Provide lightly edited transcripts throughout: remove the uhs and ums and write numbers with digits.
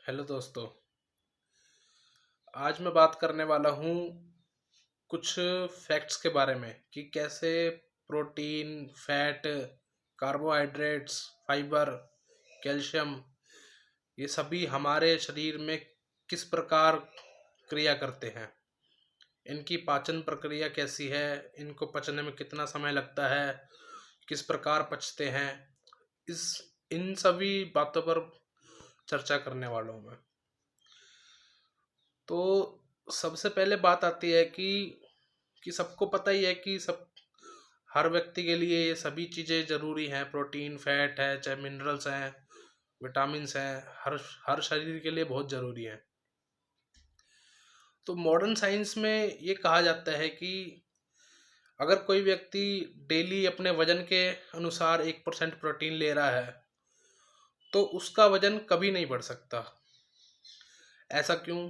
Hello दोस्तों। आज मैं बात करने वाला हूँ कुछ फैक्ट्स के बारे में कि कैसे protein, fat, carbohydrates, fibre, calcium ये सभी हमारे शरीर में किस प्रकार क्रिया करते हैं। इनकी पाचन प्रक्रिया कैसी है, इनको पचने में कितना समय लगता है, किस प्रकार पचते हैं, इस इन सभी बातों पर चर्चा करने वाला हूँ मैं। तो सबसे पहले बात आती है कि सबको पता ही है कि सब हर व्यक्ति के लिए ये सभी चीज़ें ज़रूरी हैं। प्रोटीन, फैट है, चाहे मिनरल्स हैं, विटामिन्स हैं, हर हर शरीर के लिए बहुत ज़रूरी है। तो मॉडर्न साइंस में ये कहा जाता है कि अगर कोई व्यक्ति डेली अपने वजन के अनुसार 1% प्रोटीन ले रहा है तो उसका वजन कभी नहीं बढ़ सकता। ऐसा क्यों?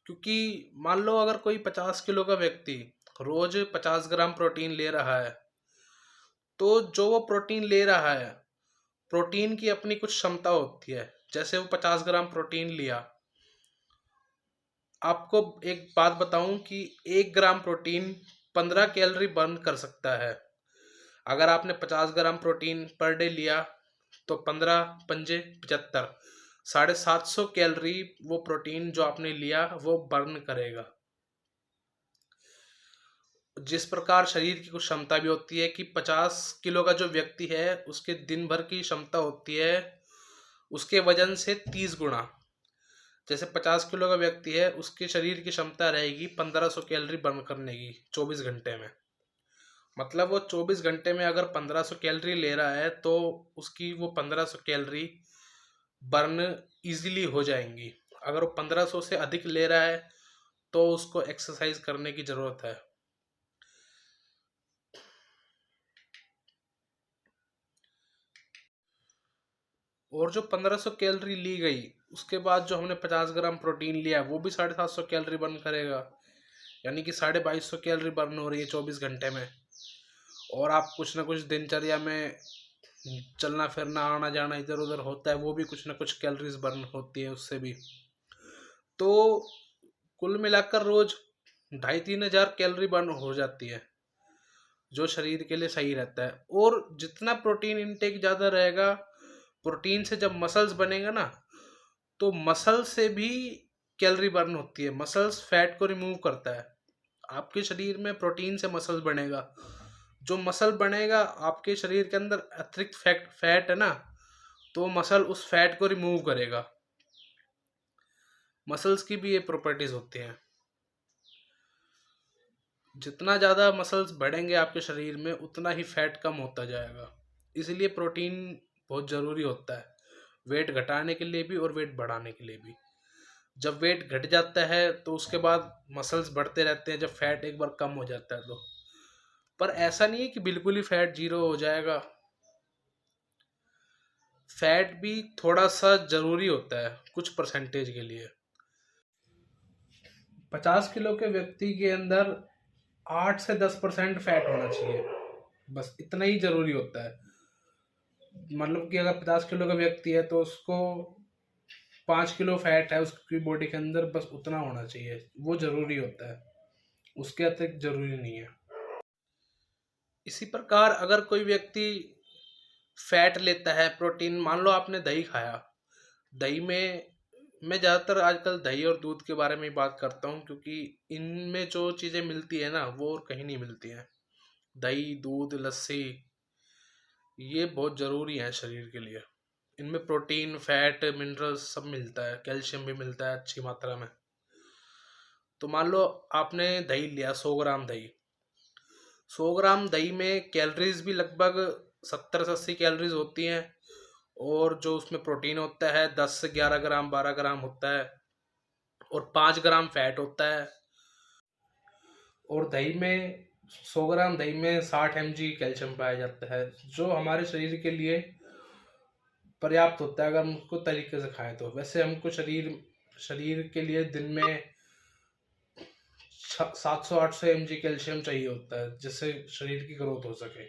क्योंकि मान लो अगर कोई 50 किलो का व्यक्ति रोज 50 ग्राम प्रोटीन ले रहा है तो जो वो प्रोटीन ले रहा है, प्रोटीन की अपनी कुछ क्षमता होती है। जैसे वो 50 ग्राम प्रोटीन लिया, आपको एक बात बताऊं कि 1 ग्राम प्रोटीन 15 कैलोरी बर्न कर सकता है। अगर आपने 50 ग्राम प्रोटीन पर डे लिया तो 15 पंजे 75, 750 कैलोरी वो प्रोटीन जो आपने लिया वो बर्न करेगा। जिस प्रकार शरीर की कुछ क्षमता भी होती है कि 50 किलो का जो व्यक्ति है उसके दिन भर की क्षमता होती है उसके वजन से 30 गुना। जैसे 50 किलो का व्यक्ति है उसके शरीर की क्षमता रहेगी 1500 कैलोरी बर्न करने की 24 घंटे में। मतलब वो 24 घंटे में अगर 1500 कैलोरी ले रहा है तो उसकी वो 1500 कैलोरी बर्न इजीली हो जाएंगी। अगर वो 1500 से अधिक ले रहा है तो उसको एक्सरसाइज करने की ज़रूरत है। और जो 1500 कैलोरी ली गई उसके बाद जो हमने 50 ग्राम प्रोटीन लिया वो भी 750 कैलोरी बर्न करेगा। यानी कि 2250 कैलोरी बर्न हो रही है 24 घंटे में। और आप कुछ ना कुछ दिनचर्या में चलना फिरना आना जाना इधर उधर होता है, वो भी कुछ ना कुछ कैलोरीज बर्न होती है उससे भी। तो कुल मिलाकर रोज 2500-3000 कैलोरी बर्न हो जाती है, जो शरीर के लिए सही रहता है। और जितना प्रोटीन इनटेक ज़्यादा रहेगा, प्रोटीन से जब मसल्स बनेगा ना तो मसल से भी कैलोरी बर्न होती है। मसल्स फैट को रिमूव करता है। आपके शरीर में प्रोटीन से मसल बनेगा, जो मसल बनेगा आपके शरीर के अंदर अतिरिक्त फैट है ना, तो मसल उस फैट को रिमूव करेगा। मसल्स की भी ये प्रॉपर्टीज होती हैं। जितना ज़्यादा मसल्स बढ़ेंगे आपके शरीर में उतना ही फैट कम होता जाएगा। इसलिए प्रोटीन बहुत ज़रूरी होता है, वेट घटाने के लिए भी और वेट बढ़ाने के लिए भी। जब वेट घट जाता है तो उसके बाद मसल्स बढ़ते रहते हैं जब फैट एक बार कम हो जाता है तो। पर ऐसा नहीं है कि बिल्कुल ही फैट जीरो हो जाएगा। फैट भी थोड़ा सा ज़रूरी होता है कुछ परसेंटेज के लिए। 50 किलो के व्यक्ति के अंदर 8 से 10% फैट होना चाहिए, बस इतना ही ज़रूरी होता है। मतलब कि अगर 50 किलो का व्यक्ति है तो उसको 5 किलो फैट है उसकी बॉडी के अंदर, बस उतना होना चाहिए, वो ज़रूरी होता है, उसके अतिरिक्त ज़रूरी नहीं है। इसी प्रकार अगर कोई व्यक्ति फैट लेता है, प्रोटीन, मान लो आपने दही खाया। दही में मैं ज़्यादातर आजकल दही और दूध के बारे में बात करता हूँ क्योंकि इनमें जो चीज़ें मिलती है ना वो और कहीं नहीं मिलती हैं। दही, दूध, लस्सी ये बहुत ज़रूरी है शरीर के लिए। इनमें प्रोटीन, फैट, मिनरल्स सब मिलता है, कैल्शियम भी मिलता है अच्छी मात्रा में। तो मान लो आपने दही लिया, 100 ग्राम दही। 100 ग्राम दही में कैलोरीज भी लगभग 70 से 80 कैलोरीज होती हैं। और जो उसमें प्रोटीन होता है 10 से 11 ग्राम, 12 ग्राम होता है। और 5 ग्राम फैट होता है। और दही में 100 ग्राम दही में 60 mg कैल्शियम पाया जाता है, जो हमारे शरीर के लिए पर्याप्त होता है अगर हम उसको तरीके से खाएं तो। वैसे हमको शरीर शरीर के लिए दिन में 700-800 mg कैल्शियम चाहिए होता है जिससे शरीर की ग्रोथ हो सके,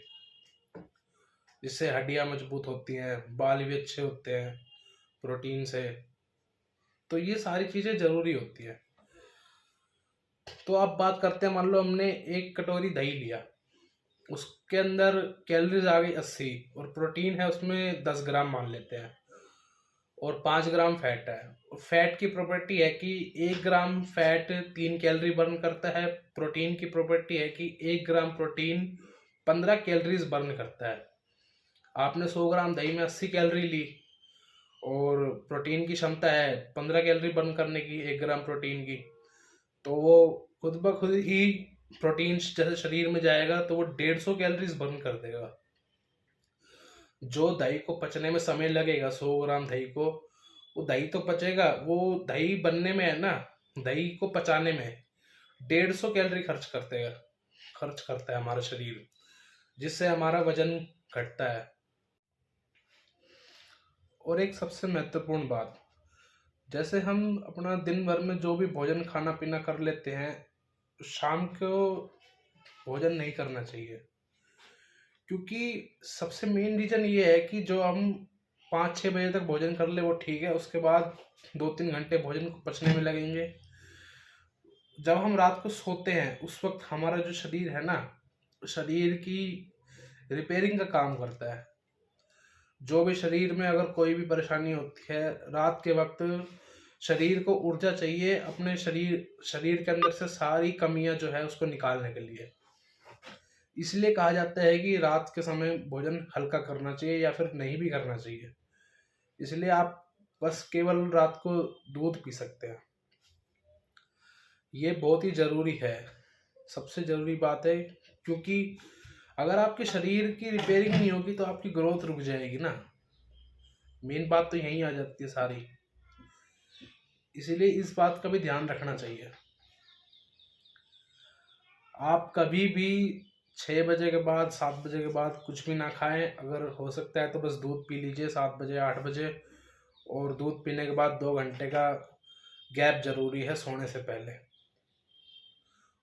जिससे हड्डियां मजबूत होती हैं, बाल भी अच्छे होते हैं प्रोटीन से। तो ये सारी चीज़ें ज़रूरी होती है। तो अब बात करते हैं, मान लो हमने एक कटोरी दही लिया, उसके अंदर कैलोरीज आ गई 80 और प्रोटीन है उसमें 10 ग्राम मान लेते हैं, और 5 ग्राम फैट है। फैट की प्रॉपर्टी है कि 1 ग्राम फैट 3 कैलोरी बर्न करता है। प्रोटीन की प्रॉपर्टी है कि 1 ग्राम प्रोटीन 15 कैलोरीज बर्न करता है। आपने 100 ग्राम दही में 80 कैलोरी ली और प्रोटीन की क्षमता है 15 कैलोरी बर्न करने की 1 ग्राम प्रोटीन की, तो वो खुद ब खुद ही प्रोटीन जैसे शरीर में जाएगा तो वो 150 कैलोरीज बर्न कर देगा। जो दही को पचने में समय लगेगा 100 ग्राम दही को, वो दही तो पचेगा, वो दही बनने में है ना, दही को पचाने में 150 कैलोरी खर्च करता है हमारा शरीर, जिससे हमारा वजन घटता है। और एक सबसे महत्वपूर्ण बात, जैसे हम अपना दिन भर में जो भी भोजन खाना पीना कर लेते हैं, शाम को भोजन नहीं करना चाहिए। क्योंकि सबसे मेन रीज़न ये है कि जो हम 5-6 बजे तक भोजन कर ले वो ठीक है, उसके बाद 2-3 घंटे भोजन को पचने में लगेंगे। जब हम रात को सोते हैं उस वक्त हमारा जो शरीर है ना, शरीर की रिपेयरिंग का काम करता है। जो भी शरीर में अगर कोई भी परेशानी होती है रात के वक्त, शरीर को ऊर्जा चाहिए अपने शरीर के अंदर से सारी कमियां जो है उसको निकालने के लिए। इसलिए कहा जाता है कि रात के समय भोजन हल्का करना चाहिए या फिर नहीं भी करना चाहिए। इसलिए आप बस केवल रात को दूध पी सकते हैं। ये बहुत ही ज़रूरी है, सबसे ज़रूरी बात है। क्योंकि अगर आपके शरीर की रिपेयरिंग नहीं होगी तो आपकी ग्रोथ रुक जाएगी ना। मेन बात तो यहीं आ जाती है सारी। इसीलिए इस बात का भी ध्यान रखना चाहिए। आप कभी भी 6 बजे के बाद 7 बजे के बाद कुछ भी ना खाएं। अगर हो सकता है तो बस दूध पी लीजिए 7 बजे 8 बजे, और दूध पीने के बाद 2 घंटे का गैप जरूरी है सोने से पहले।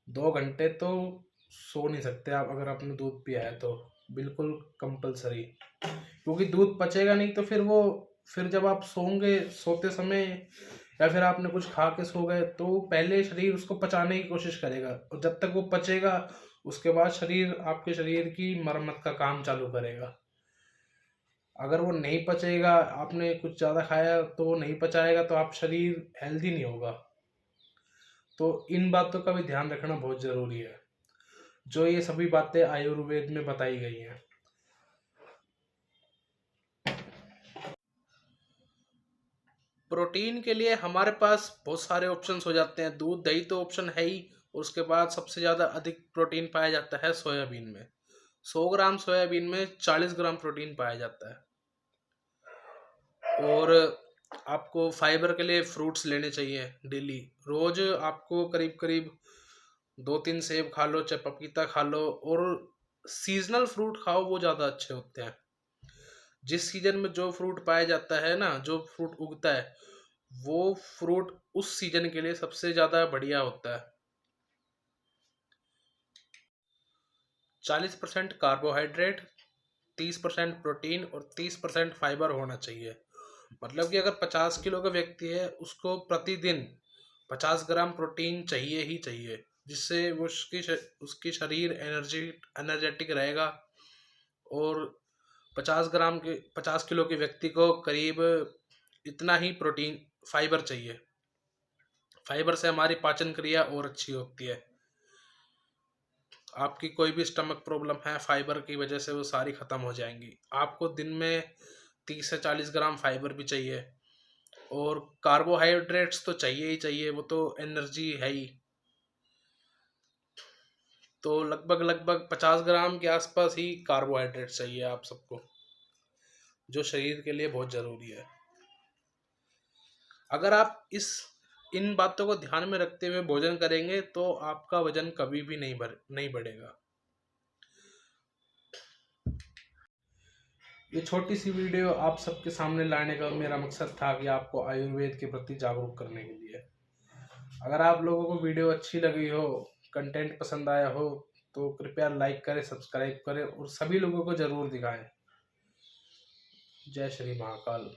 2 घंटे तो सो नहीं सकते आप अगर आपने दूध पिया है तो, बिल्कुल कंपलसरी। क्योंकि दूध पचेगा नहीं तो फिर जब आप सोंगे, सोते समय या फिर आपने कुछ खा के सो गए तो पहले शरीर उसको पचाने की कोशिश करेगा, और जब तक वो पचेगा उसके बाद शरीर आपके शरीर की मरम्मत का काम चालू करेगा। अगर वो नहीं पचेगा, आपने कुछ ज़्यादा खाया तो वो नहीं पचाएगा तो आप शरीर हेल्दी नहीं होगा। तो इन बातों का भी ध्यान रखना बहुत ज़रूरी है, जो ये सभी बातें आयुर्वेद में बताई गई हैं। प्रोटीन के लिए हमारे पास बहुत सारे ऑप्शंस हो जाते हैं। दूध दही तो ऑप्शन है ही, और उसके बाद सबसे ज़्यादा अधिक प्रोटीन पाया जाता है सोयाबीन में। 100 ग्राम सोयाबीन में 40 ग्राम प्रोटीन पाया जाता है। और आपको फाइबर के लिए फ्रूट्स लेने चाहिए डेली। रोज आपको करीब करीब 2-3 सेब खा लो, चाहे पपीता खा लो, और सीजनल फ्रूट खाओ, वो ज़्यादा अच्छे होते हैं। जिस सीजन में जो फ्रूट पाया जाता है ना, जो फ्रूट उगता है, वो फ्रूट उस सीजन के लिए सबसे ज़्यादा बढ़िया होता है। 40% कार्बोहाइड्रेट, 30% प्रोटीन और 30% फाइबर होना चाहिए। मतलब कि अगर 50 किलो का व्यक्ति है उसको प्रतिदिन 50 ग्राम प्रोटीन चाहिए ही चाहिए, जिससे वो उसकी शरीर एनर्जेटिक रहेगा। और 50 किलो के व्यक्ति को करीब इतना ही प्रोटीन फाइबर चाहिए। फाइबर से हमारी पाचन क्रिया और अच्छी होती है। आपकी कोई भी स्टमक प्रॉब्लम है, फाइबर की वजह से वो सारी ख़त्म हो जाएंगी। आपको दिन में 30 से 40 ग्राम फाइबर भी चाहिए, और कार्बोहाइड्रेट्स तो चाहिए ही चाहिए, वो तो एनर्जी है ही। तो लगभग लगभग 50 ग्राम के आसपास ही कार्बोहाइड्रेट चाहिए आप सबको, जो शरीर के लिए बहुत ज़रूरी है। अगर आप इन बातों को ध्यान में रखते हुए भोजन करेंगे तो आपका वजन कभी भी नहीं बढ़ेगा। ये छोटी सी वीडियो आप सबके सामने लाने का मेरा मकसद था कि आपको आयुर्वेद के प्रति जागरूक करने के लिए। अगर आप लोगों को वीडियो अच्छी लगी हो, कंटेंट पसंद आया हो, तो कृपया लाइक करें, सब्सक्राइब करें और सभी लोगों को ज़रूर दिखाएं। जय श्री महाकाल।